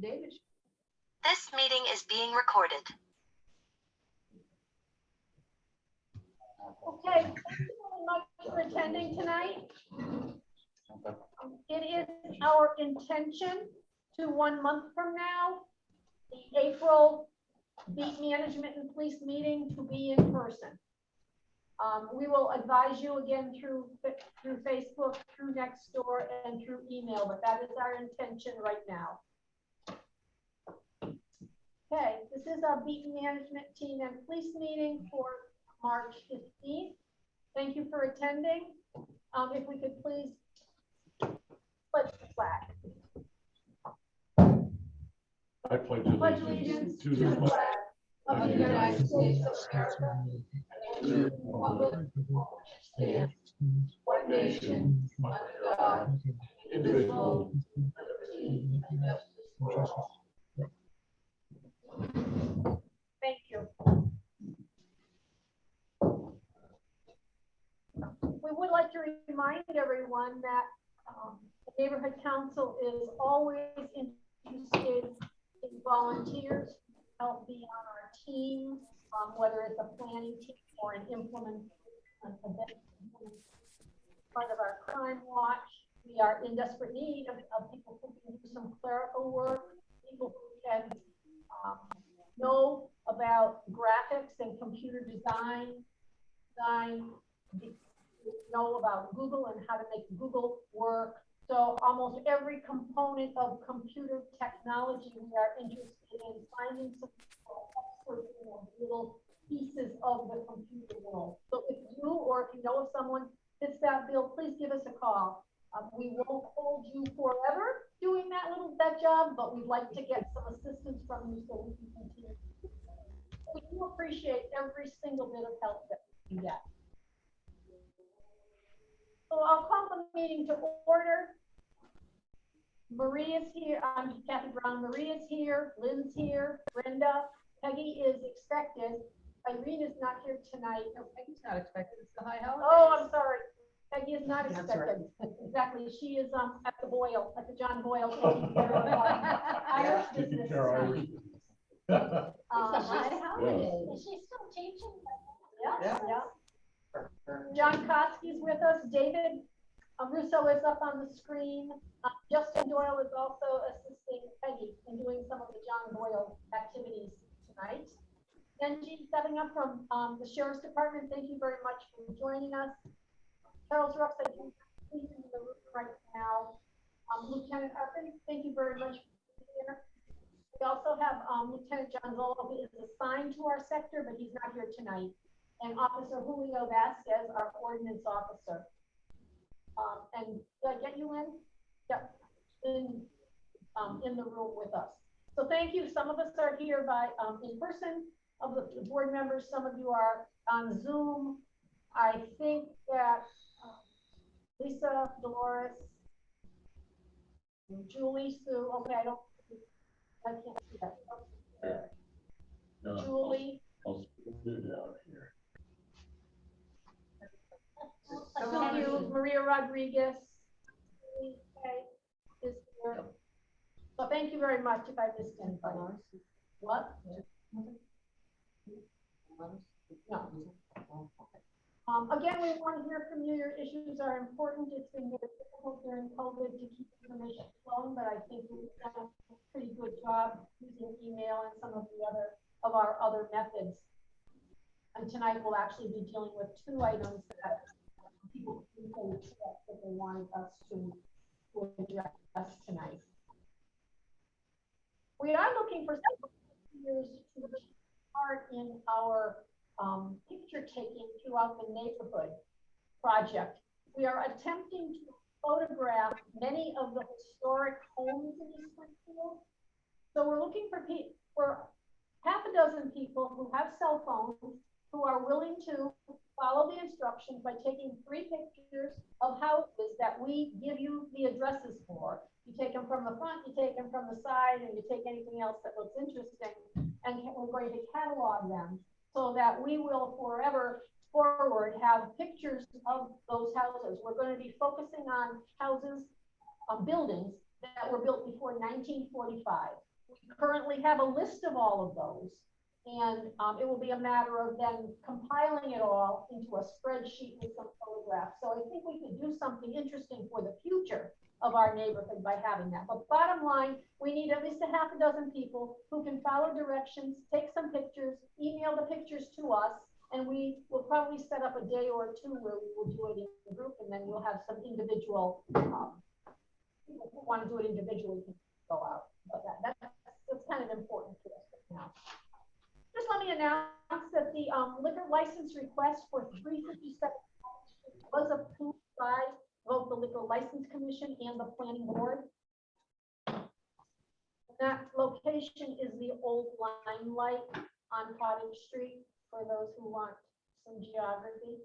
David. This meeting is being recorded. Okay, thank you very much for attending tonight. It is our intention to 1 month from now, the April Beat Management and Police meeting to be in person. We will advise you again through Facebook, through Nextdoor, and through email, but that is our intention right now. Okay, this is our Beat Management Team and Police meeting for March 15th. Thank you for attending. If we could please pledge the flag. I pledge allegiance to the flag of the United States of America and to the republic for which it stands, one nation, under God, indivisible, with liberty and justice for all. Thank you. We would like to remind everyone that the Neighborhood Council is always interested in volunteers to help be on our team, whether it's a planning team or an implementation part of our crime watch. We are in desperate need of people who can do some clerical work, people who can know about graphics and computer design, know about Google and how to make Google work. So almost every component of computer technology, we are interested in finding some people experts in little pieces of the computer world. So if you or if you know of someone fits that bill, please give us a call. We won't hold you forever doing that job, but we'd like to get some assistance from you so we can continue. We do appreciate every single bit of help that we can get. So I'll call the meeting to order. Maria's here. I'm Kathy Brown. Maria's here. Lynn's here. Brenda. Peggy is expected. Irene is not here tonight. No, Peggy's not expected. It's the high holidays. Oh, I'm sorry. Peggy is not That's expected. right. Exactly. She is at the Boyle, at the John Boyle. Taking care of Irish business tonight. High holidays. Is she still teaching? Yeah. John Koski's with us. David Russo is up on the screen. Justin Doyle is also assisting Peggy in doing some of the John Boyle activities tonight. Benji stepping up from the Sheriff's Department. Thank you very much for joining us. Charles Rux, I think he's in the room right now. Lieutenant Arpin, thank you very much for being here. We also have Lieutenant John Zolo, who is assigned to our sector, but he's not here tonight. And Officer Julio Vasquez, our ordinance officer. And did I get you in? Yep, in the room with us. So thank you. Some of us are here by in person of the board members. Some of you are on Zoom. I think that Lisa, Dolores, Julie, Sue. Okay, I can't see that. Okay. No, Julie. I'll do it out here. Thank you, Maria Rodriguez. Okay, is here. So thank you very much. If I missed anybody. What? No. Again, we want to hear from you. Your issues are important. It's been very difficult during COVID to keep information flowing, but I think we've done a pretty good job using email and some of the our other methods. And tonight we'll actually be dealing with 2 items that people that they wanted us to address tonight. We are looking for volunteers to take part in our picture taking throughout the neighborhood project. We are attempting to photograph many of the historic homes in East Springfield. So we're looking for half a dozen people who have cell phones who are willing to follow the instructions by taking 3 pictures of houses that we give you the addresses for. You take them from the front, you take them from the side, and you take anything else that looks interesting, and we're going to catalog them so that we will forever forward have pictures of those houses. We're going to be focusing on houses, buildings that were built before 1945. We currently have a list of all of those. And it will be a matter of then compiling it all into a spreadsheet with some photographs. So I think we could do something interesting for the future of our neighborhood by having that. But bottom line, we need at least a half a dozen people who can follow directions, take some pictures, email the pictures to us, and we will probably set up a day or two where we will do it in a group, and then we'll have some individual, people who want to do it individually can go out. But that's kind of important to us right now. Just let me announce that the liquor license request for 357 was approved by both the Liquor License Commission and the Planning Board. That location is the old Limelight on Cottage Street, for those who want some geography.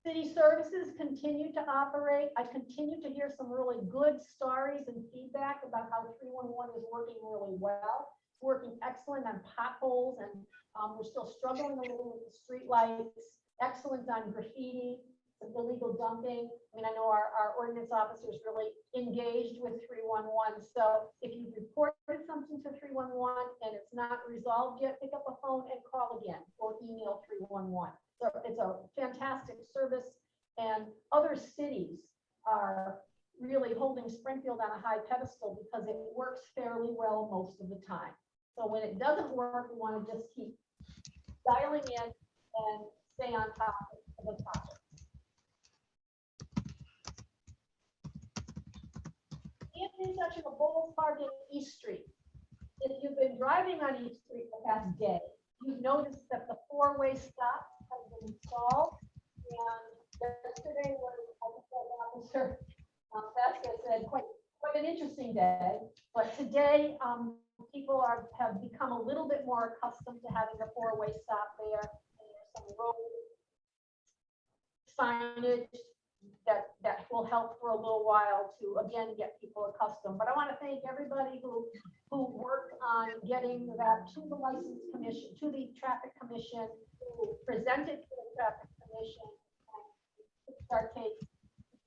City services continue to operate. I continue to hear some really good stories and feedback about how 311 is working really well. It's working excellent on potholes, and we're still struggling a little with the street lights. Excellent on graffiti, some illegal dumping. I mean, I know our ordinance officer is really engaged with 311. So if you've reported something to 311 and it's not resolved yet, pick up a phone and call again or email 311. So it's a fantastic service, and other cities are really holding Springfield on a high pedestal because it works fairly well most of the time. So when it doesn't work, we want to just keep dialing in and stay on top of the topic. The intersection of Bowles Park and East Street. If you've been driving on East Street the past day, you've noticed that the four-way stop has been installed. And yesterday was, Officer Vasquez said, quite an interesting day. But today, people have become a little bit more accustomed to having a four-way stop there. And there's some road signage that will help for a little while to again get people accustomed. But I want to thank everybody who worked on getting that to the License Commission, to the Traffic Commission, who presented to the Traffic Commission, and our case.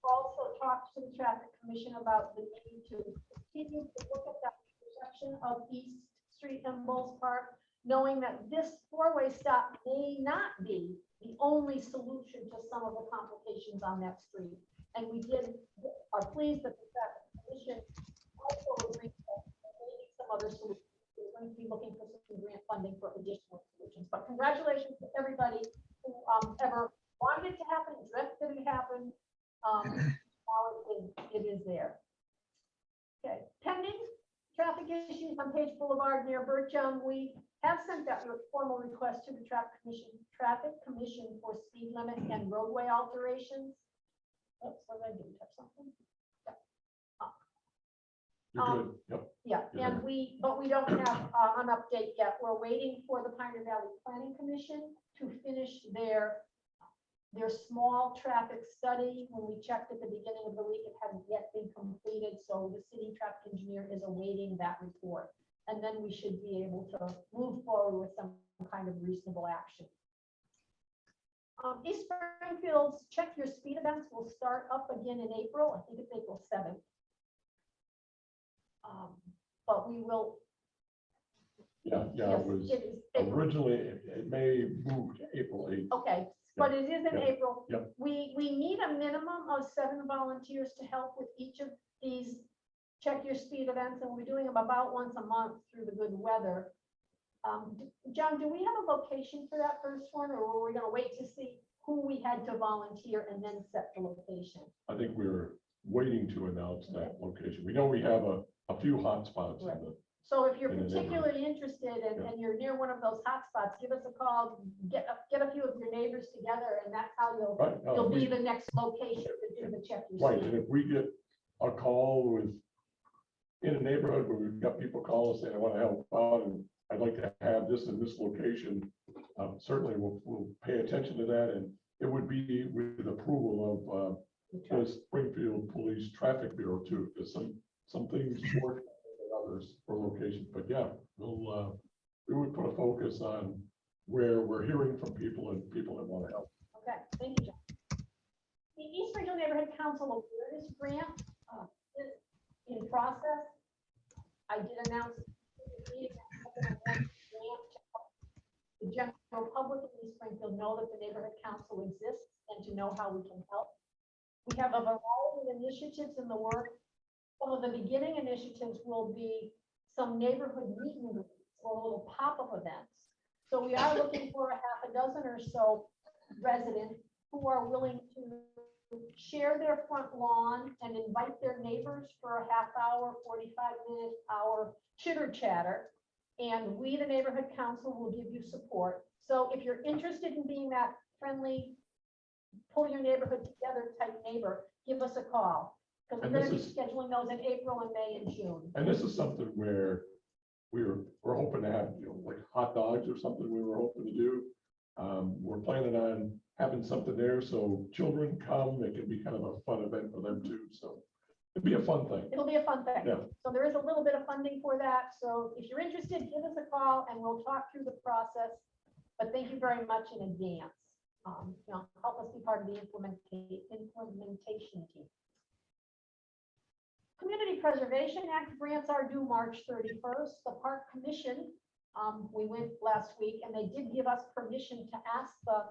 Also talked to the Traffic Commission about the need to continue to look at that intersection of East Street and Bowles Park, knowing that this four-way stop may not be the only solution to some of the complications on that street. And we are pleased that the Traffic Commission also agreed that there may be some other solutions. We're going to be looking for some grant funding for additional solutions. But congratulations to everybody who ever wanted it to happen, dreamt that it happened. Now it is there. Okay, pending traffic issues on Page Boulevard near Bircham. We have sent that formal request to the Traffic Commission for speed limit and roadway alterations. Oops, what did I do? Touch something? You're good. Yep. Yeah, You're and but we don't have an update yet. We're waiting for the Pioneer Valley Planning Commission to finish their small traffic study. When we checked at the beginning of the week, it hadn't yet been completed. So the city traffic engineer is awaiting that report. And then we should be able to move forward with some kind of reasonable action. East Springfield's Check Your Speed events will start up again in April. I think it's April 7th. But we will. Yeah, Yes, it was it is April. originally, it may move to April 8th. Okay, but it is in Yep. April. Yep. We need a minimum of 7 volunteers to help with each of these Check Your Speed events, and we're doing them about once a month through the good weather. John, do we have a location for that first one, or were we going to wait to see who we had to volunteer and then set the location? I think we were waiting to announce that location. We know we have a few hot spots Right. in the. So if you're In the particularly interested and you're near one of those hotspots, give us a call, get a few of your neighbors together, and that's how Right, you'll be the next location to do the Check Your Right, Speed. and if we get a call in a neighborhood where we've got people call us saying, I want to help out and I'd like to have this in this location, certainly we'll pay attention to that, and it would be with approval of the Springfield Police Traffic Bureau too, because some things work than others for locations. But yeah, we would put a focus on where we're hearing from people and people that want to help. Okay, thank you, John. The East Regional Neighborhood Council Awareness Grant is in process. Springfield know that the neighborhood council exists and to know how we can help. We have a variety of initiatives in the works. Some of the beginning initiatives will be some neighborhood meet and greets or little pop-up events. So we are looking for a half a dozen or so residents who are willing to share their front lawn and invite their neighbors for a half hour, 45-minute hour chitter chatter. And we, the neighborhood council, will give you support. So if you're interested in being that friendly, pull your neighborhood together type neighbor, give us a call. Because we're And going to this be scheduling those in April and May and June. And this is something where we're hoping to have, like hot dogs or something we were hoping to do. We're planning on having something there, so children come, it can be kind of a fun event for them too, so it'd be a fun thing. It'll be a fun thing. Yeah. So there is a little bit of funding for that. So if you're interested, give us a call and we'll talk through the process. But thank you very much in advance. Help us be part of the implementation team. Community Preservation Act grants are due March 31st. The Park Commission, we went last week and they did give us permission to ask the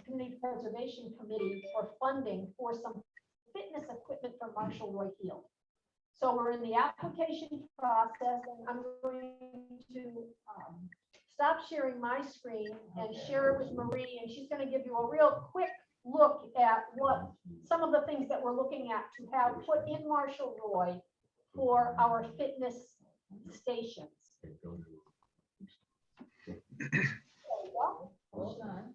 Community Preservation Committee for funding for some fitness equipment for Marshall Roy Field. So we're in the application process and I'm going to stop sharing my screen and share it with Marie, and she's going to give you a real quick look at what some of the things that we're looking at to have put in Marshall Roy for our fitness stations. There you go. Hold on.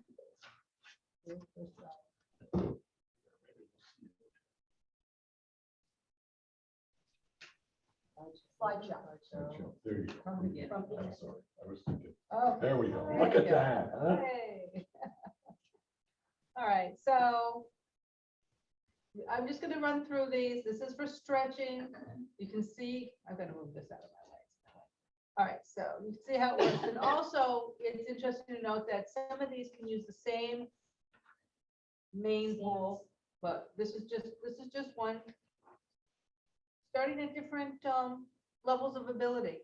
Slideshow. There you go. From the beginning. From the- I'm sorry, I was thinking, Oh, there we go. there Look you at go. that, huh? Hey. All right, so I'm just gonna run through these. This is for stretching. You can see, I'm gonna move this out of my way. All right, so you can see how it works. And also, it's interesting to note that some of these can use the same main pole, but this is just one. Starting at different levels of ability.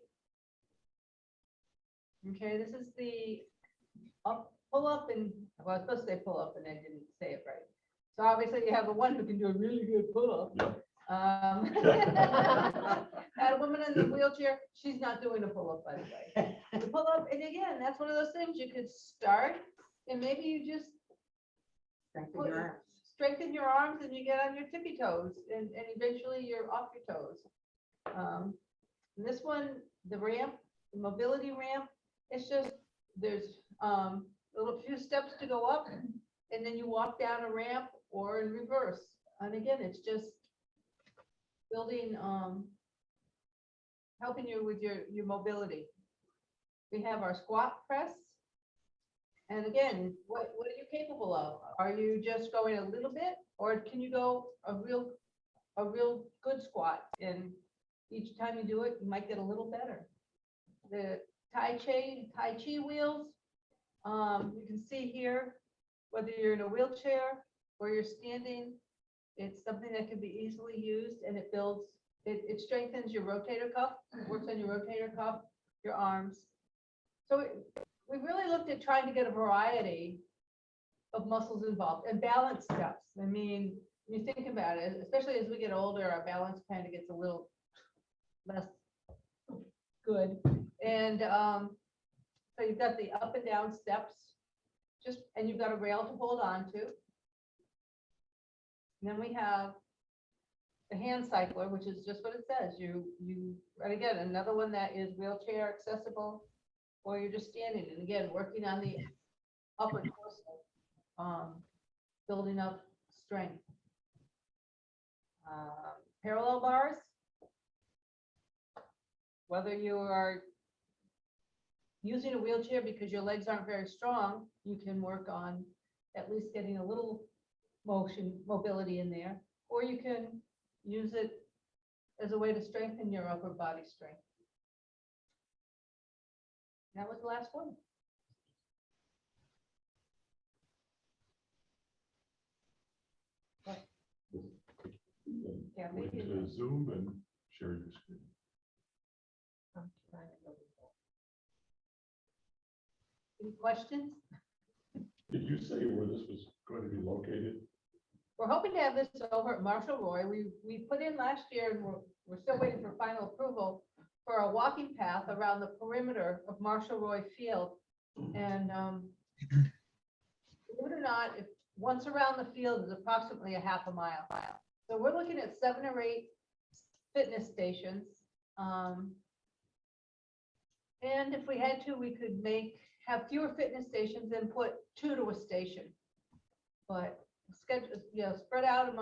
Okay, this is the pull up and, well, I was supposed to say pull up and I didn't say it right. So obviously you have the one who can do a really good pull up. Yep. And a woman in the wheelchair, she's not doing a pull up, by the way. The pull up, and again, that's one of those things you could start and maybe you just strengthen your arms and you get on your tippy toes and eventually you're off your toes. And this one, the ramp, the mobility ramp, it's just, there's a little few steps to go up and then you walk down a ramp or in reverse. And again, it's just building, helping you with your mobility. We have our squat press. And again, what are you capable of? Are you just going a little bit, or can you go a real good squat? And each time you do it, you might get a little better. The Tai Chi wheels, you can see here, whether you're in a wheelchair or you're standing, it's something that can be easily used, and it builds, it strengthens your rotator cuff, it works on your rotator cuff, your arms. So we really looked at trying to get a variety of muscles involved and balance steps. I mean, when you think about it, especially as we get older, our balance kind of gets a little less good. And so you've got the up and down steps, and you've got a rail to hold on to. And then we have the hand cycler, which is just what it says. And again, another one that is wheelchair accessible, or you're just standing, and again, working on the upper torso, building up strength. Parallel bars, whether you are using a wheelchair because your legs aren't very strong, you can work on at least getting a little mobility in there, or you can use it as a way to strengthen your upper body strength. That was the last one. Yeah, Wait maybe. to Zoom and share your screen. Any questions? you say where this was going to be located? We're hoping to have this over at Marshall Roy. We put in last year and we're still waiting for final approval for a walking path around the perimeter of Marshall Roy Field. And believe it or not, if once around the field is approximately a half a mile. So we're looking at 7 or 8 fitness stations. And if we had to, we could have fewer fitness stations and put 2 to a station. But schedule, spread out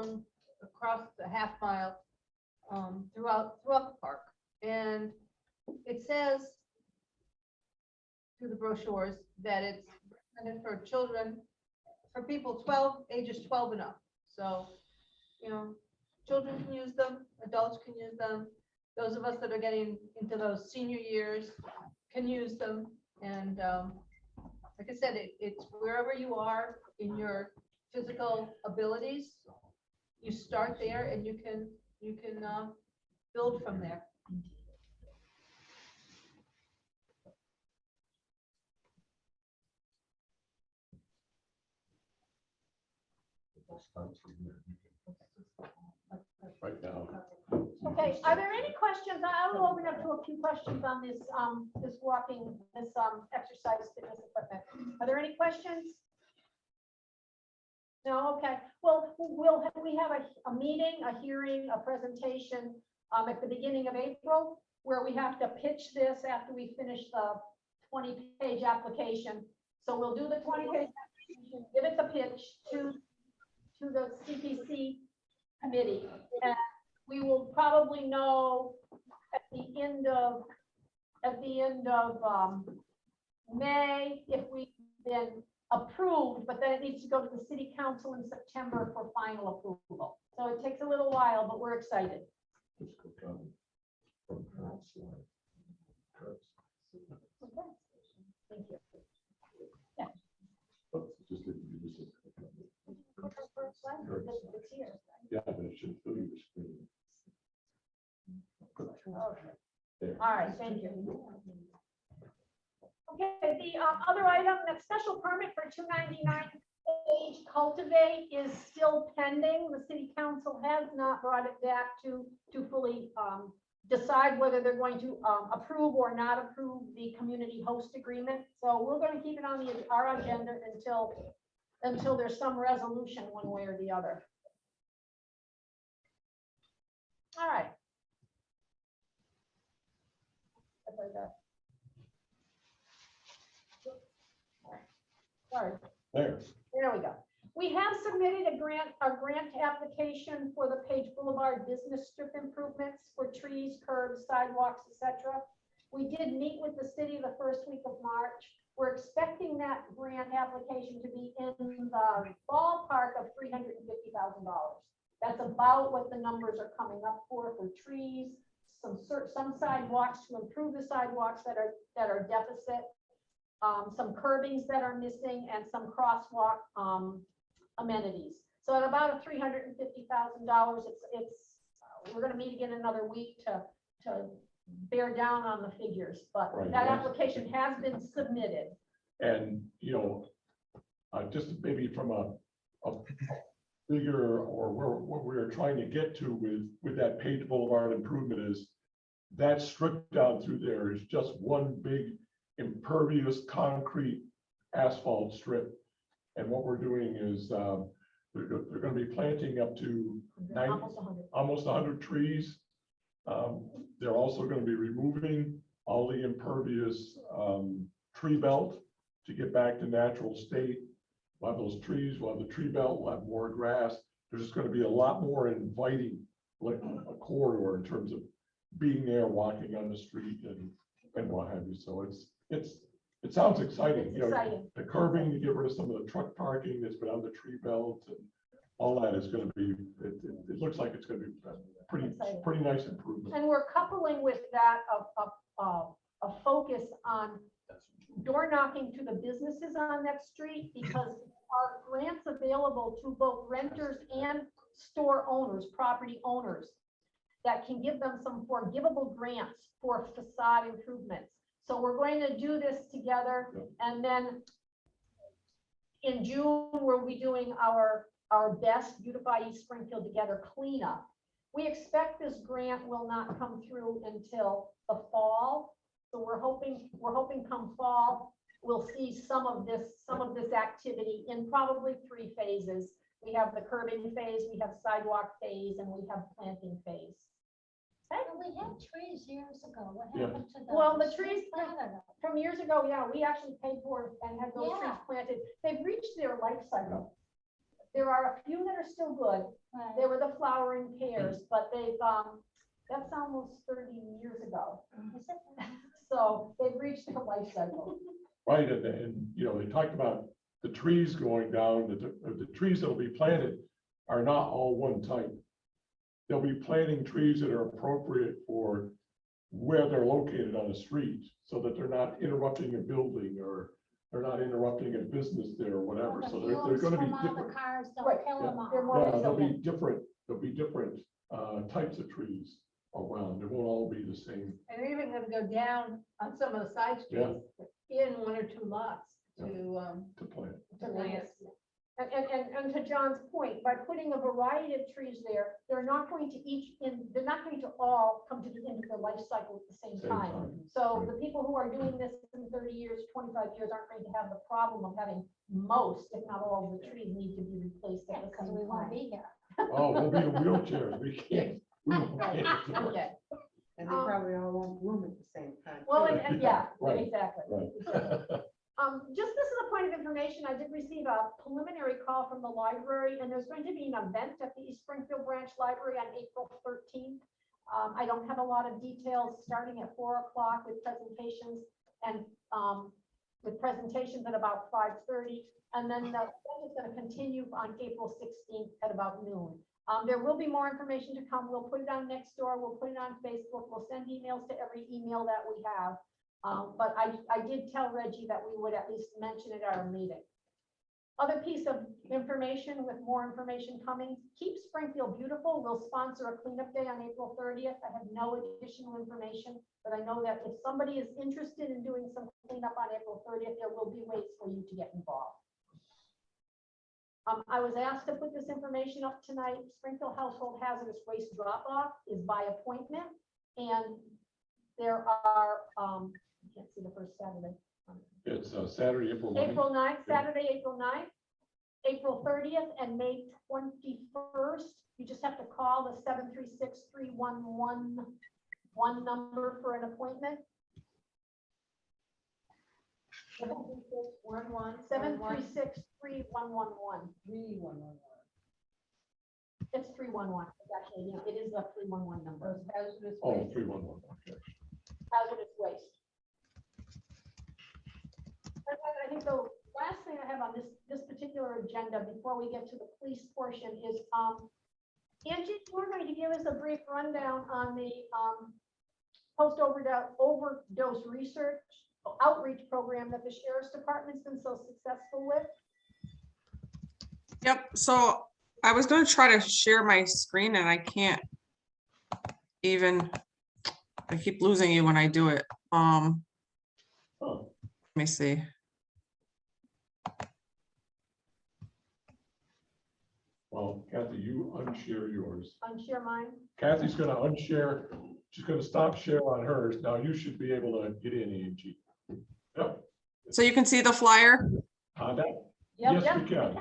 across the half mile throughout the park. And it says through the brochures that it's recommended for children, for people ages 12 and up. So, children can use them, adults can use them. Those of us that are getting into those senior years can use them. And like I said, it's wherever you are in your physical abilities, you start there and you can build from there. Right now. Okay, are there any questions? I will open up to a few questions on this, exercise fitness equipment. Are there any questions? No, okay. Well, we have a meeting, a hearing, a presentation at the beginning of April, where we have to pitch this after we finish the 20-page application. So we'll do the 20-page application, give it the pitch to the CPC committee. And we will probably know at the end of May if we've been approved, but then it needs to go to the city council in September for final approval. So it takes a little while, but we're excited. Okay. Thank you. Yeah. It's here. Yeah, but it should fill you the screen. Okay. All right, thank you. Okay, the other item, that special permit for 299 age cultivate is still pending. The city council has not brought it back to fully decide whether they're going to approve or not approve the community host agreement. So we're going to keep it on our agenda until there's some resolution one way or the other. All right. Sorry. There we go. We have submitted a grant application for the Page Boulevard business strip improvements for trees, curbs, sidewalks, etc. We did meet with the city the first week of March. We're expecting that grant application to be in the ballpark of $350,000. That's about what the numbers are coming up for trees, some sidewalks to improve the sidewalks that are deficit, some curbings that are missing, and some crosswalk amenities. So at about a $350,000, we're going to meet again another week to bear down on the figures, but Right, that yes. application has been submitted. And, just maybe from a figure or what we're trying to get to with that Page Boulevard improvement is that strip down through there is just one big impervious concrete asphalt strip. And what we're doing is they're going to be planting up to almost 100 trees. They're also going to be removing all the impervious tree belt to get back to natural state. We'll have those trees, we'll have the tree belt, we'll have more grass. There's just going to be a lot more inviting, like a corridor in terms of being there, walking on the street and what have you. So it sounds exciting. It's exciting. The curbing to get rid of some of the truck parking that's been on the tree belt and all that is going to be, it looks like it's going to be pretty nice improvement. And we're coupling with that a focus on door knocking to the businesses on that street, because our grants available to both renters and store owners, property owners, that can give them some forgivable grants for facade improvements. So we're going to do this together, and then in June, we'll be doing our best Beautify East Springfield Together cleanup. We expect this grant will not come through until the fall. So we're hoping come fall, we'll see some of this activity in probably 3 phases. We have the curbing phase, we have sidewalk phase, and we have planting phase. Well, we had trees years ago. What Yeah. happened to those? Well, the trees Planted them. from years ago, yeah, we actually paid for it and had those trees Yeah. planted. They've reached their life cycle. There are a few that are still good. Right. They were the flowering pears, but they've, that's almost 30 years ago. Is it? So they've reached their life cycle. Right, and, you know, they talked about the trees going down, the trees that'll be planted are not all one type. They'll be planting trees that are appropriate for where they're located on the street, so that they're not interrupting a building or they're not interrupting a business there or whatever, The so they're fumes gonna be from all the different. cars Right, don't kill yeah, them all. they're more- Yeah, there'll be different types of trees around, they won't all be the same. And they're even gonna go down on some of the side streets in 1 or 2 lots To plant. to plant. And to John's point, by putting a variety of trees there, they're not going to all come to the end of their life cycle at the same time. So right. the people who are doing this in 30 years, 25 years aren't going to have the problem of having most, if not all of the trees need to be replaced Yeah, at the because same we won't time. be here. Oh, we'll be in wheelchairs, we can't. We can't do it. Okay. And they probably all won't bloom at the same time. Well, too. and yeah, Right, exactly. right. Exactly. Just this is a point of information, I did receive a preliminary call from the library, and there's going to be an event at the East Springfield Branch Library on April 13th. I don't have a lot of details, starting at 4 o'clock with presentations at about 5:30. And then the event is going to continue on April 16th at about noon. There will be more information to come. We'll put it on Nextdoor, we'll put it on Facebook, we'll send emails to every email that we have. But I did tell Reggie that we would at least mention it at our meeting. Other piece of information with more information coming, Keep Springfield Beautiful will sponsor a cleanup day on April 30th. I have no additional information, but I know that if somebody is interested in doing some cleanup on April 30th, there will be ways for you to get involved. I was asked to put this information up tonight. Springfield Household Hazardous Waste Drop-Off is by appointment, and there are, I can't see the first Saturday. It's Saturday, April 9th. April 9th, Saturday, April 9th, April 30th, and May 21st. You just have to call the 736-3111 number for an appointment. 736-3111. 311. It's 311. It's actually, yeah, it is a 311 number. Hazardous Oh, waste. 311, okay. Hazardous waste. And then I think the last thing I have on this particular agenda before we get to the police portion is, Angie, you're going to give us a brief rundown on the post-overdose research outreach program that the Sheriff's Department's been so successful with. Yep, so I was gonna try to share my screen and I can't even, I keep losing you when I do it. Oh, Let me see. well, Kathy, you unshare yours. Unshare mine. Kathy's gonna unshare, she's gonna stop share on hers. Now you should be able to get in, Angie. Yep. So you can see the flyer? Yes, Yep, we can.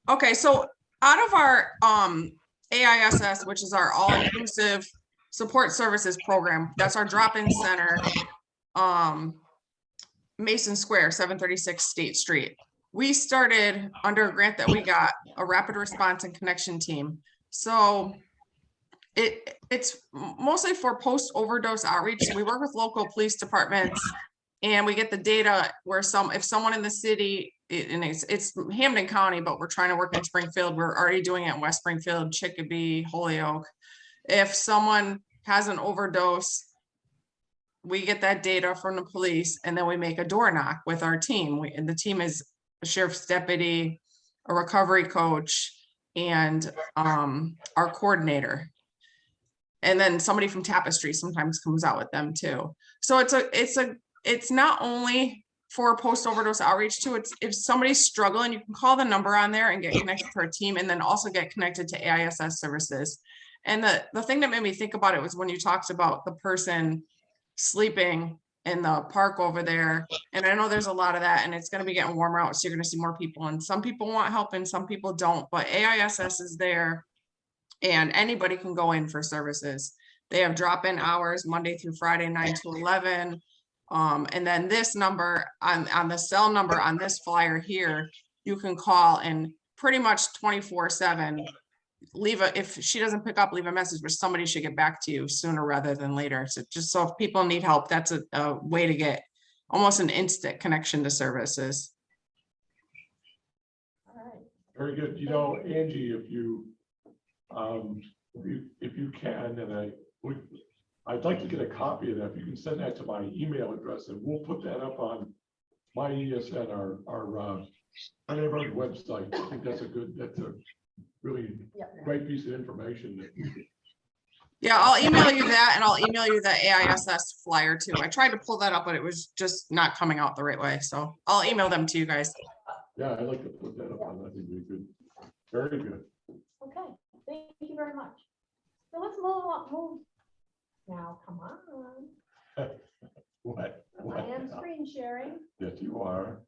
Okay, so out of our AISS, which is our all-inclusive support services program, that's our drop-in center, Mason Square, 736 State Street. We started under a grant that we got, a rapid response and connection team. So it's mostly for post-overdose outreach. So we work with local police departments and we get the data where if someone in the city, and it's Hampden County, but we're trying to work in Springfield. We're already doing it in West Springfield, Chicopee, Holyoke. If someone has an overdose, we get that data from the police and then we make a door knock with our team. And the team is a sheriff's deputy, a recovery coach, and our coordinator. And then somebody from Tapestry sometimes comes out with them too. So it's not only for post overdose outreach too. It's if somebody's struggling, you can call the number on there and get connected to our team, and then also get connected to AISS services. And the thing that made me think about it was when you talked about the person sleeping in the park over there. And I know there's a lot of that, and it's going to be getting warmer out, so you're going to see more people. And some people want help and some people don't, but AISS is there and anybody can go in for services. They have drop-in hours Monday through Friday, 9 to 11. And then this number on the cell number on this flyer here, you can call and pretty much 24/7 if she doesn't pick up, leave a message, but somebody should get back to you sooner rather than later. So just so if people need help, that's a way to get almost an instant connection to services. All right. Very good. You know, Angie, if you can, and I'd like to get a copy of that. If you can send that to my email address, and we'll put that up on my ESN, our neighborhood website. I think that's a really Yep. great piece of information. Yeah, I'll email you that, and I'll email you the AISS flyer too. I tried to pull that up, but it was just not coming out the right way. So I'll email them to you guys. Yeah, I'd like to put that up on. I think it'd be good. Very good. Okay, thank you very much. So let's move. Now, come on. What? I am screen sharing. Yes, you are.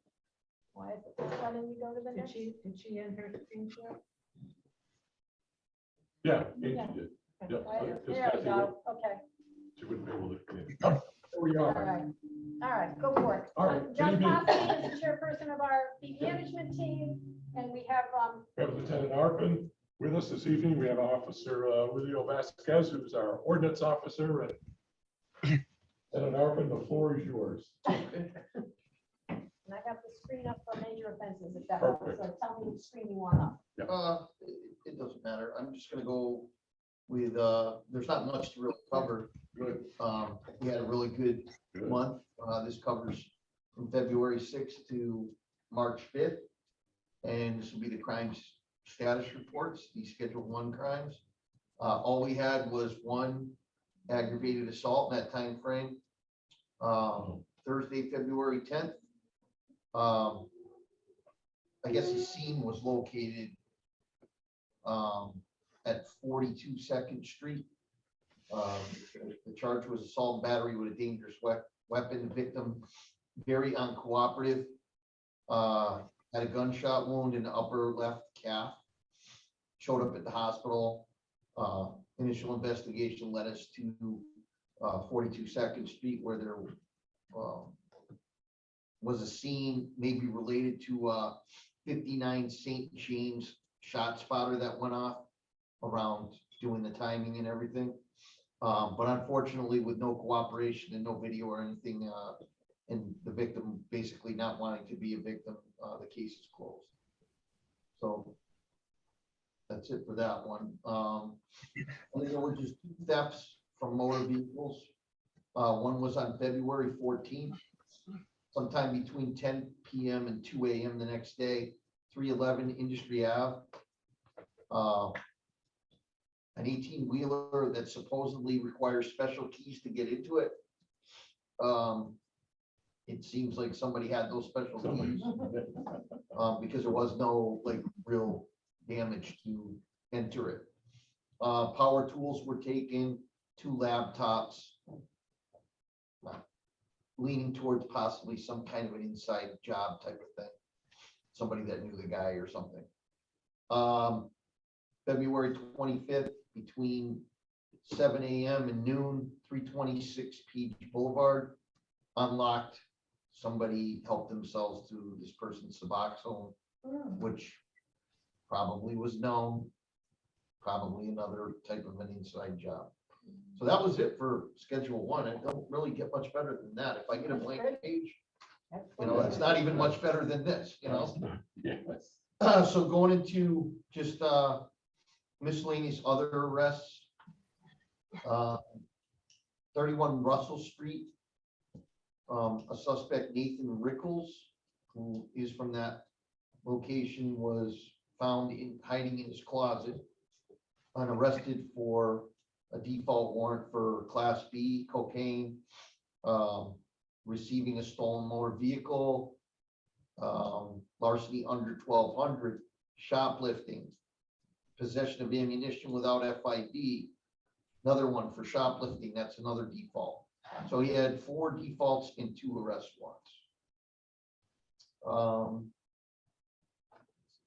Why is it this one and you go to the Did next? she end her screen share? Yeah, Yeah. Angie did. Okay, Yeah, why- so There just we gotta go, okay, She wouldn't be able to. There we all are. right, all right, go for it. All right, John good evening. Costi is the chairperson of our fleet management team, and we have, We have Lieutenant Arpin with us this evening. We have Officer Julio Vasquez, who's our ordinance officer. And Lieutenant Arpin, the floor is yours. and I have the screen up for major offenses, if that helps, Perfect. so tell me which screen you want up. It doesn't matter. I'm just gonna go with, there's not much to really cover. We had a really good Good. month. This covers from February 6th to March 5th. And this will be the crimes status reports, the Schedule 1 crimes. All we had was one aggravated assault in that time frame. Thursday, February 10th. I guess the scene was located at 42 Second Street. The charge was assault and battery with a dangerous weapon. The victim, very uncooperative, had a gunshot wound in the upper left calf. Showed up at the hospital. Initial investigation led us to 42 Second Street, where there was a scene maybe related to 59 St. James shot spotter that went off around doing the timing and everything. But unfortunately, with no cooperation and no video or anything, and the victim basically not wanting to be a victim, the case is closed. So that's it for that one. And then there were just 2 thefts from motor vehicles. One was on February 14th, sometime between 10 p.m. and 2 a.m. the next day, 311 Industry Ave. An 18-wheeler that supposedly requires special keys to get into it. It seems like somebody had those special keys, because there was no real damage to enter it. Power tools were taken, 2 laptops, leaning towards possibly some kind of an inside job type of thing. Somebody that knew the guy or something. February 25th, between 7 a.m. and noon, 326 Peach Boulevard, unlocked. Somebody helped themselves to this person's Suboxone, which probably was known, probably another type of an inside job. So that was it for Schedule 1. I don't really get much better than that. If I get a blank page, it's not even much better than this, Yes. So going into just miscellaneous other arrests. 31 Russell Street. A suspect, Nathan Rickles, who is from that location, was found hiding in his closet and arrested for a default warrant for Class B cocaine, receiving a stolen motor vehicle, larceny under 1,200, shoplifting, possession of ammunition without FID, another one for shoplifting, that's another default. So he had 4 defaults and 2 arrest warrants.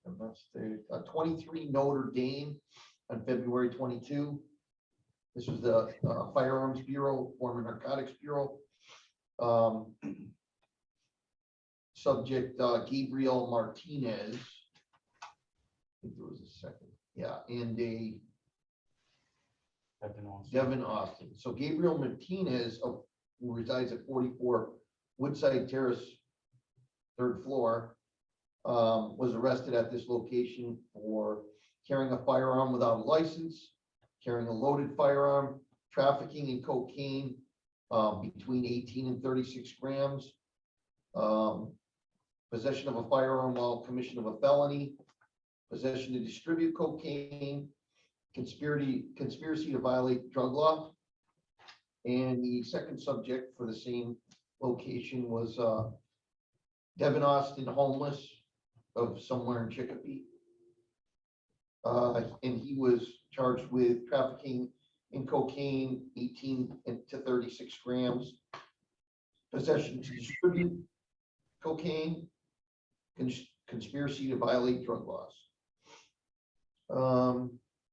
And that's the 23 Notre Dame on February 22. This was the Firearms Bureau, former Narcotics Bureau. Subject Gabriel Martinez. I think there was a second. Yeah, and a Devin Austin. So Gabriel Martinez, who resides at 44 Woodside Terrace, 3rd floor, was arrested at this location for carrying a firearm without a license, carrying a loaded firearm, trafficking in cocaine between 18 and 36 grams, possession of a firearm while commission of a felony, possession to distribute cocaine, conspiracy to violate drug law. And the second subject for the same location was Devin Austin, homeless, of somewhere in Chicopee. And he was charged with trafficking in cocaine, 18 to 36 grams, possession to distribute cocaine, conspiracy to violate drug laws.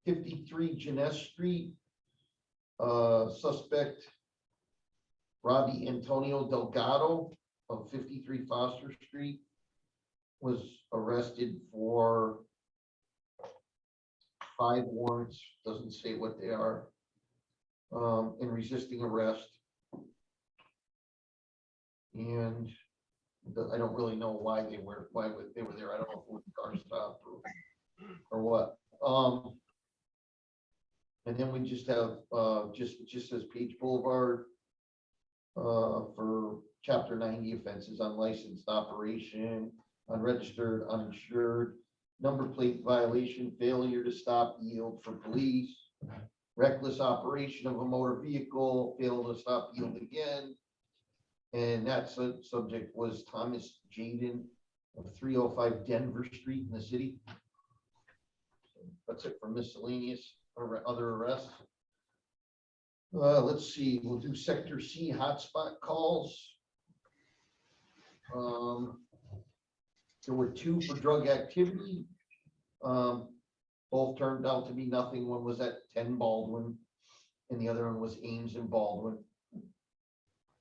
53 Jeunesse Street, suspect Robbie Antonio Delgado of 53 Foster Street was arrested for 5 warrants, doesn't say what they are, in resisting arrest. And I don't really know why they were there. I don't know if it was a car stop or what. And then we just have just says Page Boulevard for Chapter 90 offenses: unlicensed operation, unregistered, uninsured, number plate violation, failure to stop yield for police, reckless operation of a motor vehicle, fail to stop yield again. And that subject was Thomas Jaden of 305 Denver Street in the city. That's it for miscellaneous or other arrests. Let's see, we'll do Sector C hotspot calls. There were 2 for drug activity. Both turned out to be nothing. One was at 10 Baldwin and the other one was Ames and Baldwin.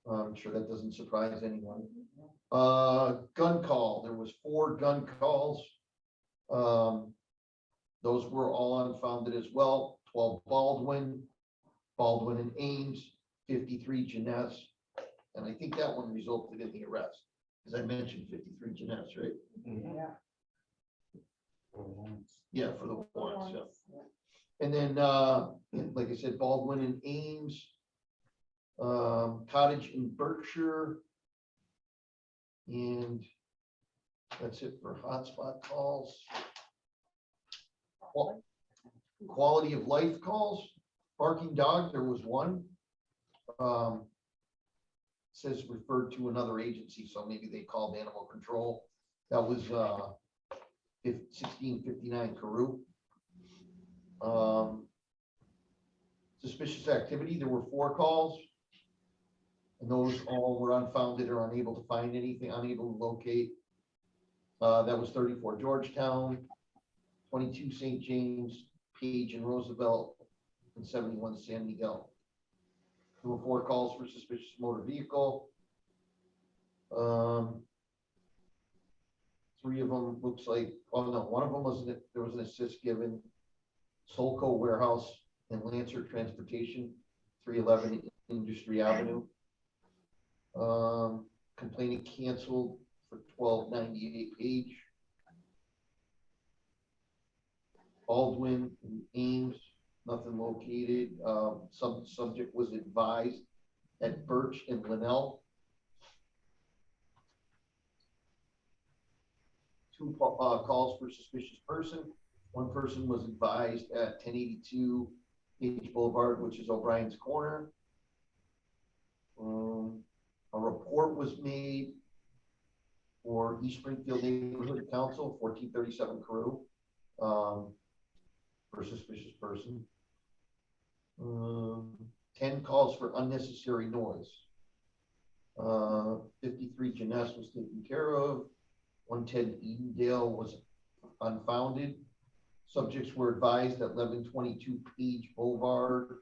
I'm sure that doesn't surprise anyone. Gun call, there was 4 gun calls. Those were all unfounded as well. 12 Baldwin and Ames, 53 Jeunesse. And I think that one resulted in the arrest, as I mentioned, 53 Jeunesse, right? Yeah. Yeah, for the warrants, yeah. And then, like I said, Baldwin and Ames, Cottage in Berkshire, and that's it for hotspot calls. Quality of life calls, barking dog, there was 1. Says referred to another agency, so maybe they called animal control. That was 1659 Carew. Suspicious activity, there were 4 calls. And those all were unfounded or unable to find anything, unable to locate. That was 34 Georgetown, 22 St. James, Page and Roosevelt, and 71 San Miguel. There were 4 calls for suspicious motor vehicle. 3 of them looks like, oh no, one of them was, there was an assist given. Solco Warehouse and Lancer Transportation, 311 Industry Avenue. Complainant canceled for 1298 Page. Baldwin and Ames, nothing located. Subject was advised at Birch and Linnell. 2 calls for suspicious person. 1 person was advised at 1082 Page Boulevard, which is O'Brien's Corner. A report report was made for East Springfield Neighborhood Council, 1437 Carew, for suspicious person. 10 calls for unnecessary noise. 53 Janess was taken care of. 110 Edendale was unfounded. Subjects were advised at 1122 Page Boulevard.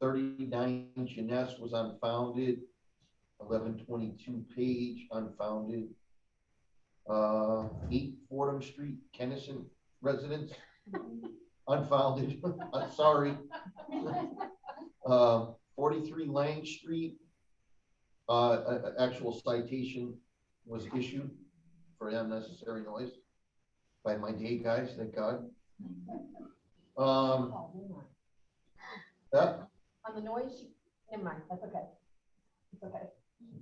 39 Janess was unfounded. 1122 Page unfounded. 8 Fordham Street, Kennison residence, unfounded. I'm sorry. 43 Lang Street, actual citation was issued for unnecessary noise by my day guys, thank God. Yeah, On the noise, never mind, that's okay. It's okay.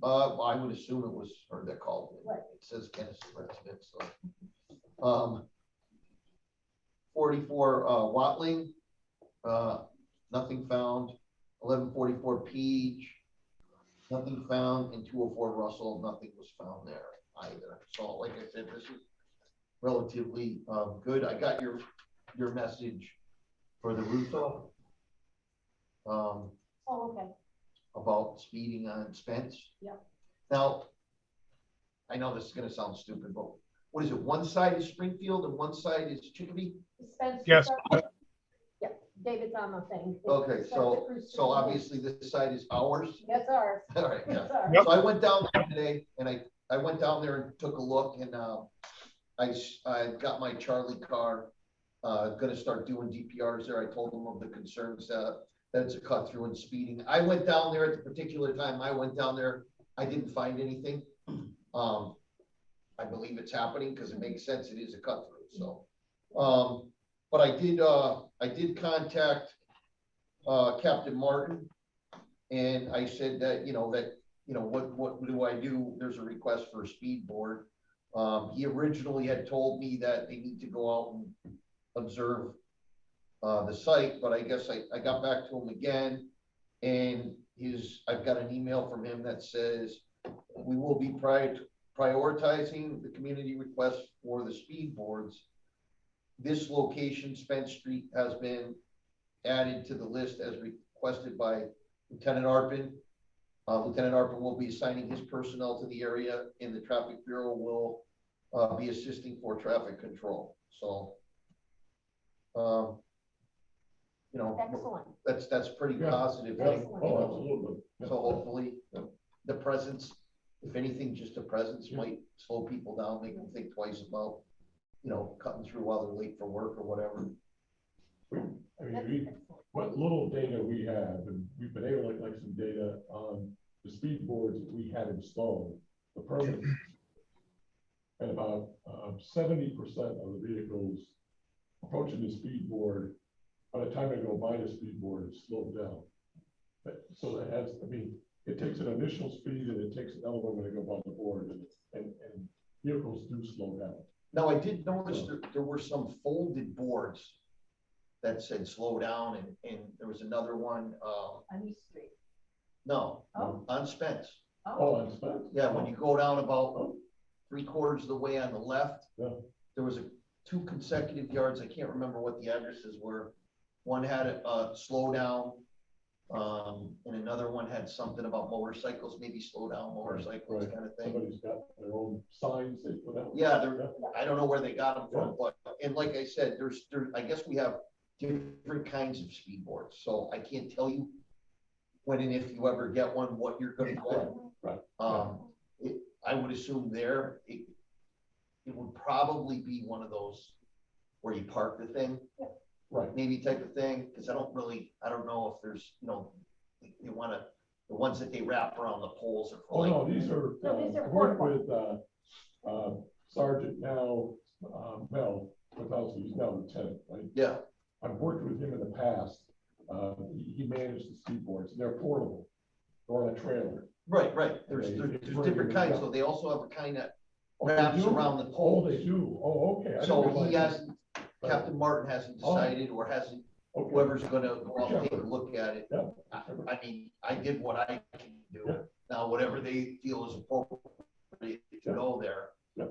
I would assume it was her that called me. Right. It says Kennison residence, so. 44 Watling, nothing found. 1144 Page, nothing found. And 204 Russell, nothing was found there either. So like I said, this is relatively good. I got your message for the Russo. Oh, okay. About speeding on Spence. Yep. Now, I know this is gonna sound stupid, but what is it? One side is Springfield and one side is Chicopee? Spencer. Yes. Yeah, David's on the thing. Okay, so Spencer. obviously this side is ours. That's ours. All right, yeah. That's ours. Yep. So I went down there today and I went down there and took a look and I got my Charlie car, gonna start doing DPRs there. I told them of the concerns that it's a cut through and speeding. I went down there at the particular time I went down there. I didn't find anything. I believe it's happening because it makes sense. It is a cut through. So, but I did contact Captain Martin, and I said that what do I do? There's a request for a speed board. He originally had told me that they need to go out and observe the site, but I guess I got back to him again, and I've got an email from him that says we will be prioritizing the community request for the speed boards. This location, Spence Street, has been added to the list as requested by Lieutenant Arpin. Lieutenant Arpin will be assigning his personnel to the area, and the Traffic Bureau will be assisting for traffic control. So, Excellent. that's pretty Yeah. positive Yeah. thing. Oh, absolutely. Yeah. So hopefully the presence, if anything, just a presence might slow people down, make them think twice about, cutting through while they're late for work or whatever. I mean, what little data we have, and we've been able to collect some data on the speed boards that we had installed, the permits. And about 70% of the vehicles approaching the speed board, by the time they go by the speed board, it's slowed down. So that has, it takes an initial speed and it takes an element when they go by the board, and vehicles do slow down. Now, I did notice there were some folded boards that said slow down, and there was another one, On East Street. no, Oh. on Spence. Oh, and Spence? Yeah, when you go down about 3/4 of the way on the left, Yeah. there was 2 consecutive yards. I can't remember what the addresses were. One had a slow down, and another one had something about motorcycles, maybe slow down motorcycles Right. kind of thing. Somebody's got their own signs they put out. Yeah, I don't know where they got them from, but, and like I said, I guess we have different kinds of speed boards, so I can't tell you when and if you ever get one, what you're gonna get. Right. I would assume it would probably be one of those where you park the thing. Right. Maybe type of thing, because I don't know if there's, they wanna, the ones that they wrap around the poles are Oh, for no, like, these are, No, these are I worked portable. with, Sergeant now, Mel, he's now lieutenant, right? yeah, I've worked with him in the past. He managed the speed boards, and they're portable. They're on a trailer. right. There's Okay, there's it's different regular, kinds, yeah. so they also have a kind that Oh, they wraps do? around the Oh, poles. they do. Oh, okay. I didn't So realize he that. hasn't, Captain Martin hasn't decided, or hasn't, Okay. whoever's gonna go out and take a look at it. Yeah. I mean, I did what I can do. Yeah. Now, whatever they feel is appropriate to go there. Yeah.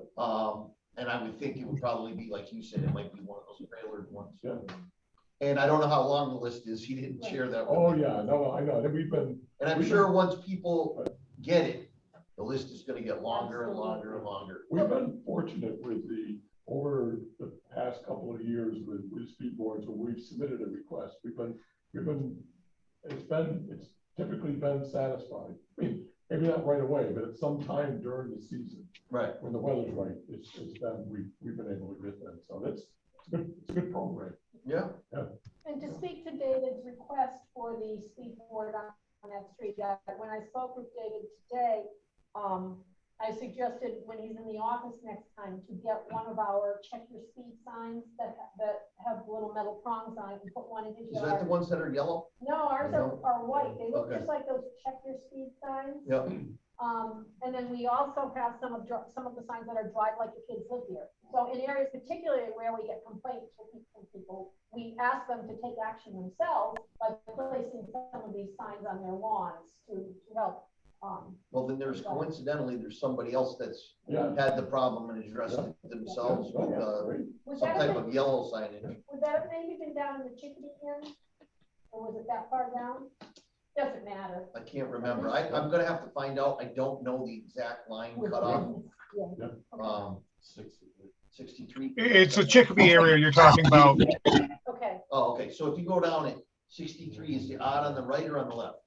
And I would think it would probably be, like you said, it might be one of those trailered ones. Yeah. And I don't know how long the list is. He didn't share that. with Oh, me. yeah, no, I know, and we've been, And I'm sure once people get it, the list is gonna get longer and longer and longer. we've been fortunate with over the past couple of years with speed boards, where we've submitted a request, it's typically been satisfied. I mean, maybe not right away, but at some time during the season, Right. when the weather's right, it's been, we've been able to get them, so it's a good program. Yeah. And to speak to David's request for the speed board on that street, when I spoke with David today, I suggested when he's in the office next time to get one of our check your speed signs that have little metal prongs on it and put one in his Is that the yard. ones that are yellow? No, ours are white. They look Okay. just like those check your speed signs. Yep. And then we also have some of the signs that are drive like your kids live here. So in areas particularly where we get complaints from people, we ask them to take action themselves by placing some of these signs on their lawns to help. Well, then there's coincidentally, there's somebody else that's Yeah. had the problem and addressed it themselves with Would some that type have of yellow signage. would that have maybe been down in the Chickadee end? Or was it that far down? Doesn't matter. I can't remember. I'm gonna have to find out. I don't know the exact line cut off. Yeah. 63. It's the Chicopee area you're talking about. Okay. Oh, okay. So if you go down it, 63 is the odd on the right or on the left?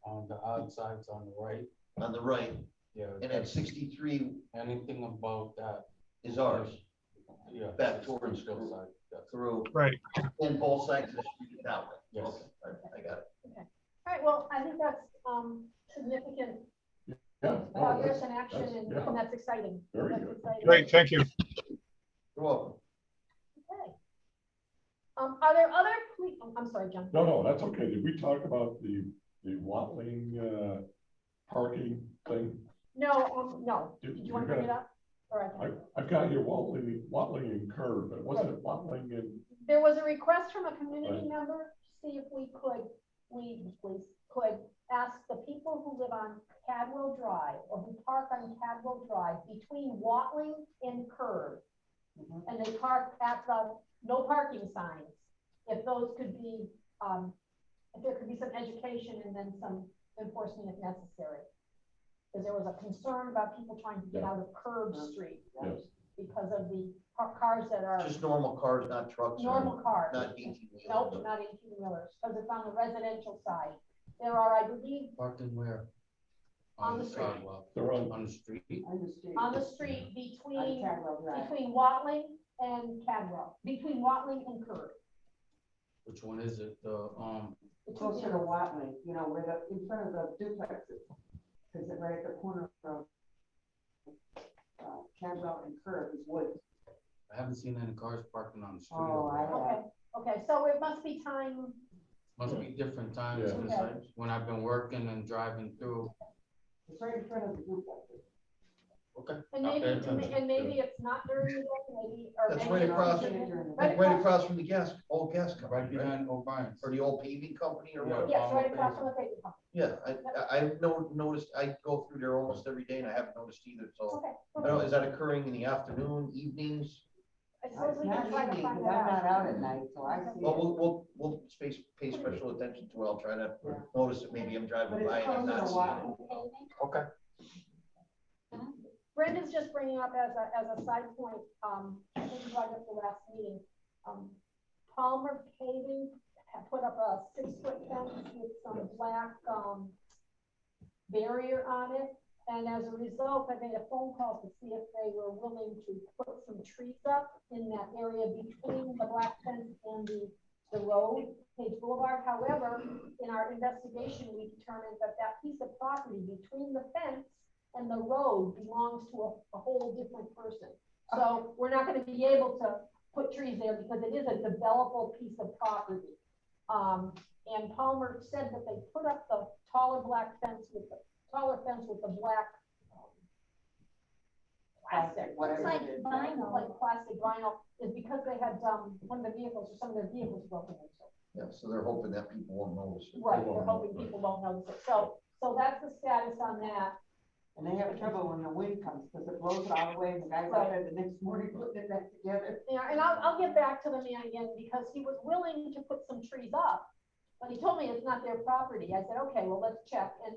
On the odd sides on the right, On the right. yeah. And at 63 Anything about that, is ours, yeah. Back towards the side, that's, through, Right. and both sides of the street that way. yes. Okay, I got it. All right, well, I think that's significant Yeah. no, progress that's- and action, that's- and yeah. and that's exciting. Very That's good. exciting. Great, thank you. You're welcome. Okay. Are there other, I'm sorry, John. No, that's okay. Did we talk about the Watling, parking thing? No, no. Did- Did you want to bring it up? Or I can? I've got here Watling and Curve, but wasn't it Watling and, There was a request from a community member to see if we could ask the people who live on Cadwell Drive or who park on Cadwell Drive between Watling and Curve. And they park at the no parking signs, if those could be, if there could be some education and then some enforcement if necessary. Because there was a concern about people trying to get out of Curve Street yes, because of the cars that are Just normal cars, not trucks. or normal cars. Not 18 Nope, wheelers. not 18-wheelers, because it's on the residential side. There are, I believe, Parking where? On the street. sidewalk, they're on the street. on the street between, Cadwell Drive. between Watling and Cadwell, between Watling and Curve. Which one is it? The two Closer to ends. Watling, you know, where in front of the duplexes. Because it's right at the corner of Cadwell and Curve is woods. I haven't seen any cars parking on the street. Oh, over there. Okay, okay, so it must be time, Must be different times, Yeah. 'cause Okay. when I've been working and driving through. It's right in front of the duplexes. Okay. and I'll maybe, pay attention. and maybe it's not during the day, maybe, or That's maybe. right it's across- during- Right across from the old gas Right company, right? behind O'Brien's. Or the old paving company or Yeah. what? Yes, right across from the paper company. Yeah, I've noticed, I go through there almost every day and I haven't noticed either, so. Okay. I don't know, is that occurring in the afternoon, evenings? I suppose we Not can try to evening, find because I'm that not out at night, so I see Well, it. we'll pay special attention to it. I'll try to Yeah. notice it. Maybe I'm But driving it's by and I'm closer not to seeing it. Watling. Okay. Brenda's just bringing up as a side point, I think we brought it up the last meeting. Palmer Paving had put up a 6-foot fence with some black, barrier on it. And as a result, I made a phone call to see if they were willing to put some trees up in that area between the black fence and the road, Page Boulevard. However, in our investigation, we determined that that piece of property between the fence and the road belongs to a whole different person. So we're not gonna be able to put trees there because it is a developable piece of property. And Palmer said that they put up the taller fence with the black plastic. Whatever It's like it is. vinyl. Like plastic vinyl, is because they had, one of the vehicles, or some of their vehicles broken into. Yeah, so they're hoping that people won't notice it. Right, they're hoping people won't notice it. So that's the status on that. And they have trouble when the wind comes, because it blows it all away, and the guy's out there the next morning putting it back together. Yeah, and I'll get back to the man again, because he was willing to put some trees up, but he told me it's not their property. I said, okay, well, let's check, and,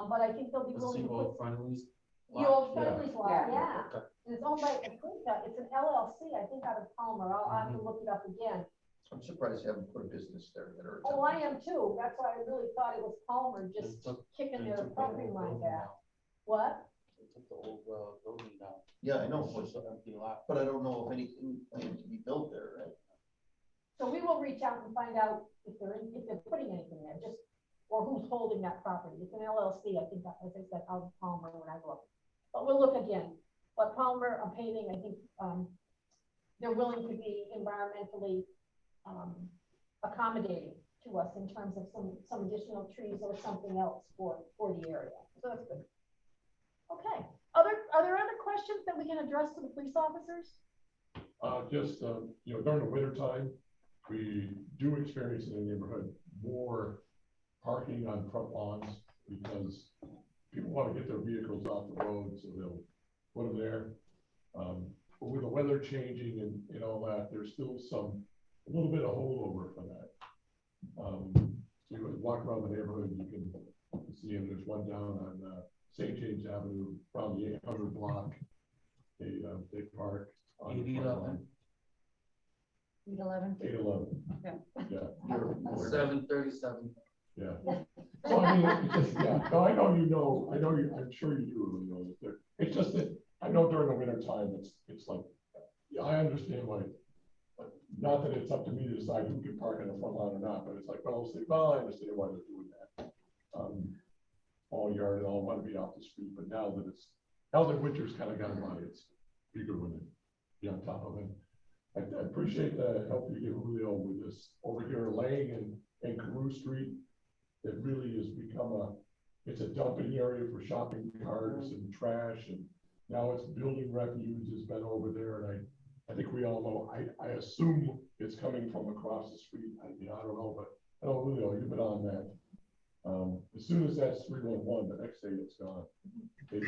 but I think they'll be Let's see willing to old put friendlies. the old Yeah. friendlies lot, Yeah. yeah. Okay. And it's owned by, I think, it's an LLC, I think out of Palmer. I'll have to look it up again. I'm surprised they haven't put a business there that are. Oh, I am too. That's why I really thought it was Palmer just They took- kicking they their took the property old line building back. down. What? They took the old, building down. Yeah, I know, It's just an empty lot. but I don't know if anything planned to be built there, right? So we will reach out and find out if they're putting anything there, just, or who's holding that property. It's an LLC, I think, as I said, out of Palmer when I look. But we'll look again. But Palmer, paving, I think, they're willing to be environmentally, accommodating to us in terms of some additional trees or something else for the area. So that's good. Okay. Are there other questions that we can address to the police officers? Just, you know, during the winter time, we do experience in the neighborhood more parking on front lawns because people want to get their vehicles off the road, so they'll put them there. But with the weather changing and all that, there's still a little bit of holdover for that. So you walk around the neighborhood, you can see them. There's one down on St. James Avenue, around the 800 block. They park on the front 811. lawn. 811. 811. Okay. Yeah. 737. Yeah. So I mean, it's just, yeah, no, I know you know, I'm sure you do really know that there, it's just that, I know during the winter time, it's like, yeah, I understand why. But not that it's up to me to decide who can park in the front lawn or not, but it's like, well, I understand why they're doing that. All yard and all want to be off the street, but now that winter's kind of gone by, it's be good with it, be on top of it. I appreciate the help you give Julio with this over here, Lang and Carew Street. It really has become it's a dumping area for shopping carts and trash, and now it's building refuge has been over there, and I think we all know, I assume it's coming from across the street. I don't know, but I know Julio, you've been on that. As soon as that's 311, the next day it's gone. They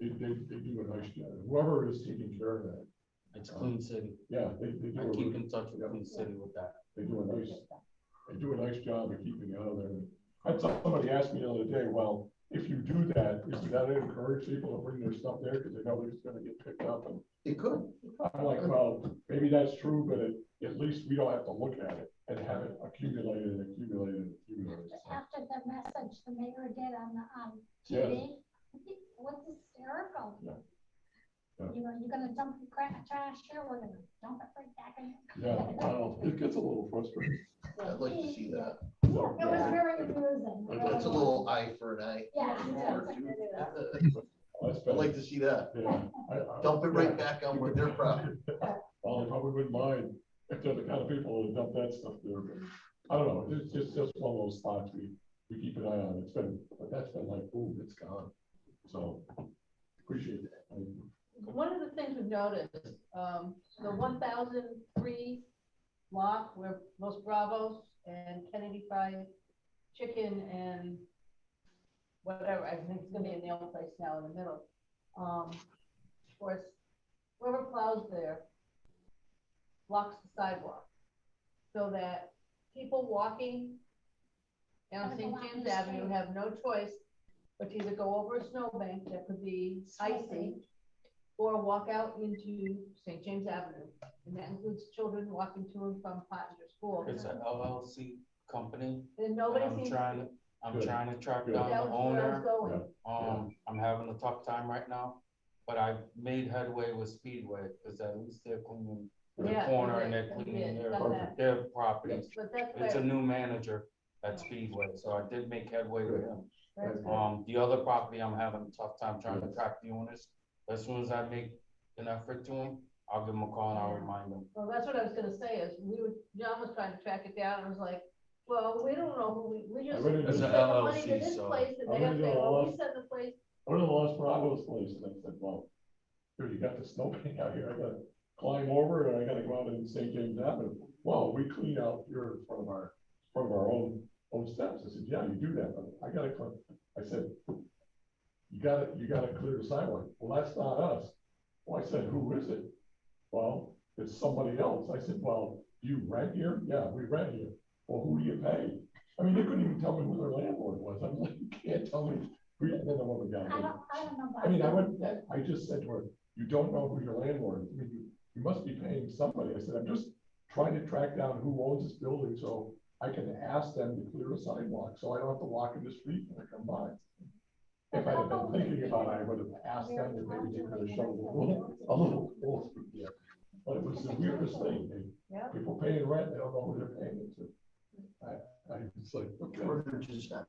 do a nice job. Whoever is taking care of that. It's Clean City. Yeah, they do. I a keep really- in touch with yeah. Clean City with that. They do a nice job of keeping it out of there. I had somebody ask me the other day, well, if you do that, is that to encourage people to bring their stuff there because they know it's going to get picked up? And It could. I'm like, well, maybe that's true, but at least we don't have to look at it and have it accumulated and accumulated and accumulated. After the message the mayor did on the, Yeah. TV, it was hysterical. Yeah. You know, you're gonna dump the trash here, we're gonna dump it right back in. Yeah, well, it gets a little frustrating. I'd like to see that. It was very amusing. That's a little eye for an eye. Yeah. That's I'd better. like to see that. Yeah. Dump it right back on where they're property. Well, I probably wouldn't mind if they're the kind of people who dump that stuff there, but I don't know, it's just one of those spots we keep an eye on. But that's been like, boom, it's gone. So appreciate that. One of the things we've noticed, the 1003 block where Los Bravos and Kennedy Fried Chicken and whatever, I think it's gonna be a nail place now in the middle. Of course, whoever plows there blocks the sidewalk so that people walking down Gotta St. go out in James the Avenue street. have no choice but to either go over a snowbank that could be icy or walk out into St. James Avenue. And that includes children walking to and from Pottinger School. It's an LLC company. And nobody I'm seems. trying to track Good. down That the was where I was owner. going. I'm having a tough time right now, but I've made headway with Speedway, because at least they're cleaning the Yeah, corner they and did, they're they cleaning did, got that. their properties. But that's It's a where, new manager at Speedway, so I did make headway with him. that's good. The other property, I'm having a tough time trying to track the owners. As soon as I make an effort to them, I'll give them a call and I'll remind them. Well, that's what I was gonna say is John was trying to track it down and was like, well, we don't know who we just. I really we did. send It's a the money to LLC, this so- place and I they have really to say, don't well, know. we send the place. I went to the Los Bravos place and I said, well, dude, you got the snowbank out here. I gotta climb over and I gotta go out in St. James Avenue. Well, we clean out here in front of our own steps. I said, yeah, you do that, but I gotta climb. I said, you gotta clear the sidewalk. Well, that's not us. Well, I said, who is it? Well, it's somebody else. I said, well, do you rent here? Yeah, we rent here. Well, who do you pay? I mean, they couldn't even tell me who their landlord was. I'm like, you can't tell me who, and then the woman got I me. don't know. I mean, I just said to her, you don't know who your landlord is. I mean, you must be paying somebody. I said, I'm just trying to track down who owns this building so I can ask them to clear a sidewalk, so I don't have to walk in the street when I come by. If I'd have been thinking about it, I would have asked them if maybe they could have shoveled a little hole through there. But it was the weirdest thing. Yeah. People paying rent, they don't know who they're paying it to. I was like, okay, Or they're just not.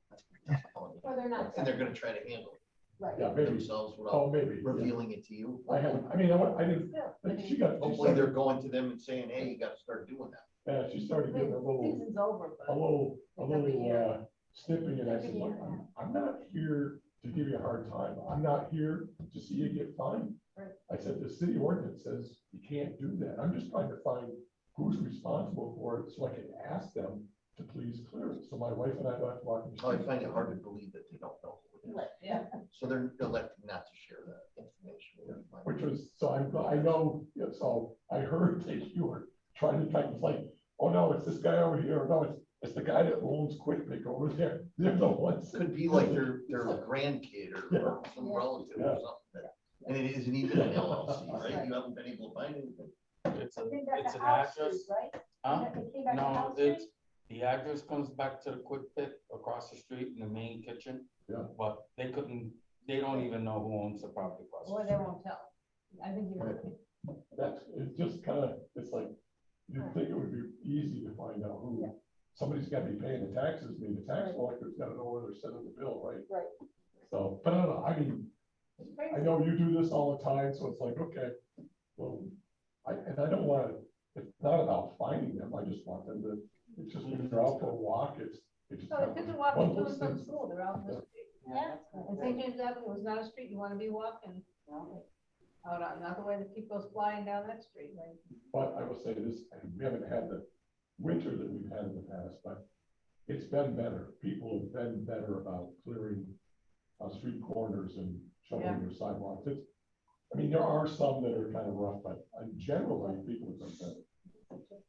Or they're not. And they're gonna try to handle Right. yeah, it maybe. themselves Oh, without maybe. Yeah. revealing it to you. I haven't, I mean, I didn't, Still, she got, Hopefully they're going to them and saying, hey, you gotta start doing that. yeah, she started getting a little, Season's over, a but little, Every year. snipping, and I said, Every look, year, I'm not here to give you a hard time. I'm not here to see you get fined. Right. I said, the city ordinance says you can't do that. I'm just trying to find who's responsible for it so I can ask them to please clear it. So my wife and I don't have to walk in the So I street. find it hard to believe that they don't know. who it is. yeah. So they're electing not to share that information. with you. Which was, so I know, yeah, so I heard that you were trying to kind of like, oh no, it's this guy over here, or no, it's the guy that owns Quick Pick over there. They're the ones. Could be like their grandkid or some relative or something. And it isn't even an LLC, right? You haven't been able to find anything. It's It came back it's to an House address. Street, right? Huh? It came back to No, House Street? it's, the address comes back to the Quick Pit across the street in the main kitchen. Yeah. But they don't even know who owns the property across. the Or they street. won't tell. I think you're right. That's, it just kind of, it's like, you'd think it would be easy to find out who, somebody's got to be paying the taxes, I mean, the tax collector's got to know where they're sending the bill, right? Right. So, but I don't know, I mean, It's I crazy. know you do this all the time, so it's like, okay, well, and I don't want to, it's not about finding them, I just want them to, it's just when they're out for a walk, it's just. So if kids are walking one of to those and from things. school, they're out in the street. Yeah. And St. James Avenue was not a street you want to be walking. Oh, not the way that keep goes flying down that street, right? But I will say this, and we haven't had the winter that we've had in the past, but it's been better. People have been better about clearing street corners and shoveling their sidewalks. It's, I mean, there are some that are kind of rough, but generally, people have been better.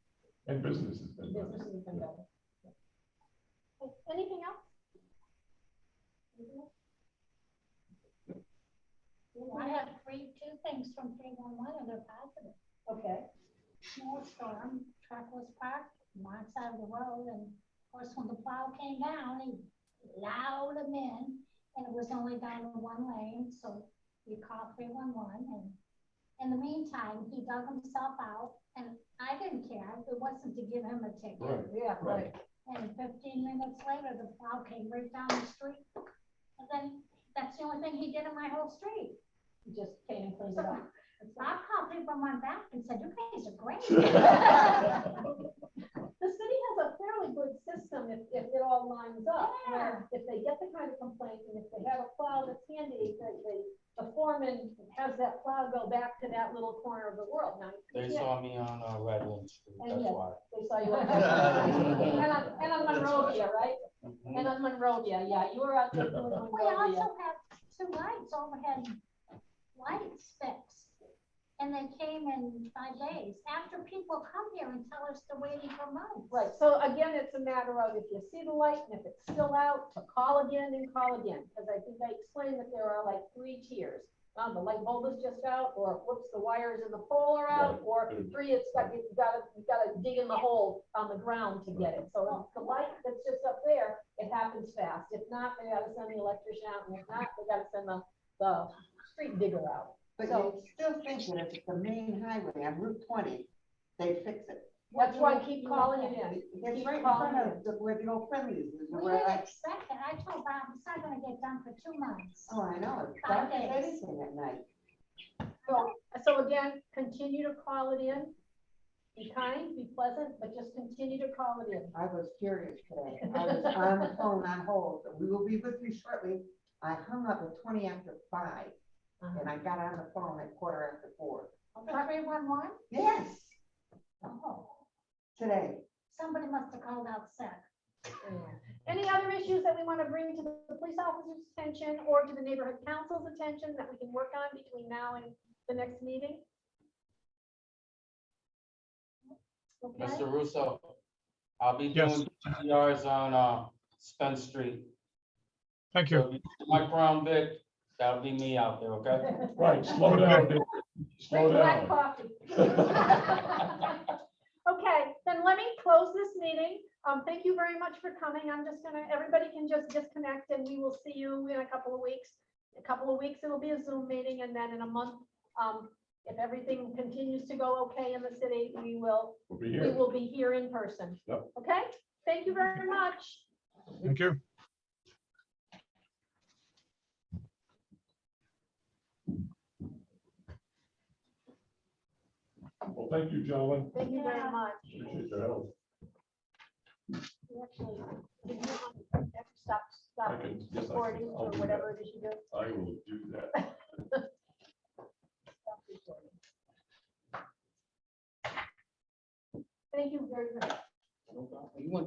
And business has been better. Business has been better. Anything else? I have two things from 311 and they're positive. Okay. Snowstorm, truck was parked on one side of the road, and of course, when the plow came down, he allowed him in, and it was only down to one lane, so we called 311, and in the meantime, he dug himself out, and I didn't care, it wasn't to give him a ticket. Right. Yeah, right. And 15 minutes later, the plow came right down the street, and then that's the only thing he did in my whole street. You just came and cleaned it up. I called people on back and said, you guys are great. The city has a fairly good system if it all lines up. Yeah. If they get the kind of complaint, and if they have a plow that's handy, the foreman has that plow go back to that little corner of the world. Now, They yeah, saw me on Redland Street, And that's yes. why. they saw you on and on Monrovia, right? Mhm. And on Monrovia, yeah, you were out there doing We Monrovia. also have 2 lights, overhead lights fixed. And they came in 5 days, after people come here and tell us they're waiting for months. Right, so again, it's a matter of if you see the light and if it's still out, to call again and call again. Because I think I explained that there are like 3 tiers. The light bulb is just out, or whoops, the wires in the pole are out, or 3, it's got, you gotta dig in the hole on the ground to get it. So if the light that's just up there, it happens fast. If not, they gotta send the electrician out, and if not, they gotta send the street digger out. But So- you still think that if it's the main highway on Route 20, they fix it. That's why I keep calling it in. It's Keep right in calling front it of where the old Friendlies is. We Where didn't I, expect it, I told Bob, it's not gonna get done for 2 months. oh, I know, it's 5 dark as days. anything at night. So again, continue to call it in. Be kind, be pleasant, but just continue to call it in. I was curious today. I was on the phone on hold. We will be with you shortly. I hung up at 20 after 5 and I got on the phone at 4:15. The 311? Yes, Oh, today. somebody must have called out sick. Any other issues that we want to bring to the police officer's attention or to the neighborhood council's attention that we can work on between now and the next meeting? Okay, Mr. Russo, I'll be Yes. doing PRs on Spence Street. Thank So you. if you see my Crown Vic, that'll be me out there, okay? Right, slow down, Dave. Slow Bring black down. coffee. Okay, then let me close this meeting. Thank you very much for coming. I'm just gonna, everybody can just disconnect and we will see you in a couple of weeks. A couple of weeks, it'll be a Zoom meeting, and then in a month, if everything continues to go okay in the city, we will We'll be here. be here in person. Yep. Okay, thank you very much. Thank you. Well, thank you, gentlemen. Thank you very Yeah. much. Appreciate your help. You actually, did you want to stop I can, yes, I recording can. I'll or do whatever that. it is you do? I will do that. Stop recording. Thank you very much. You went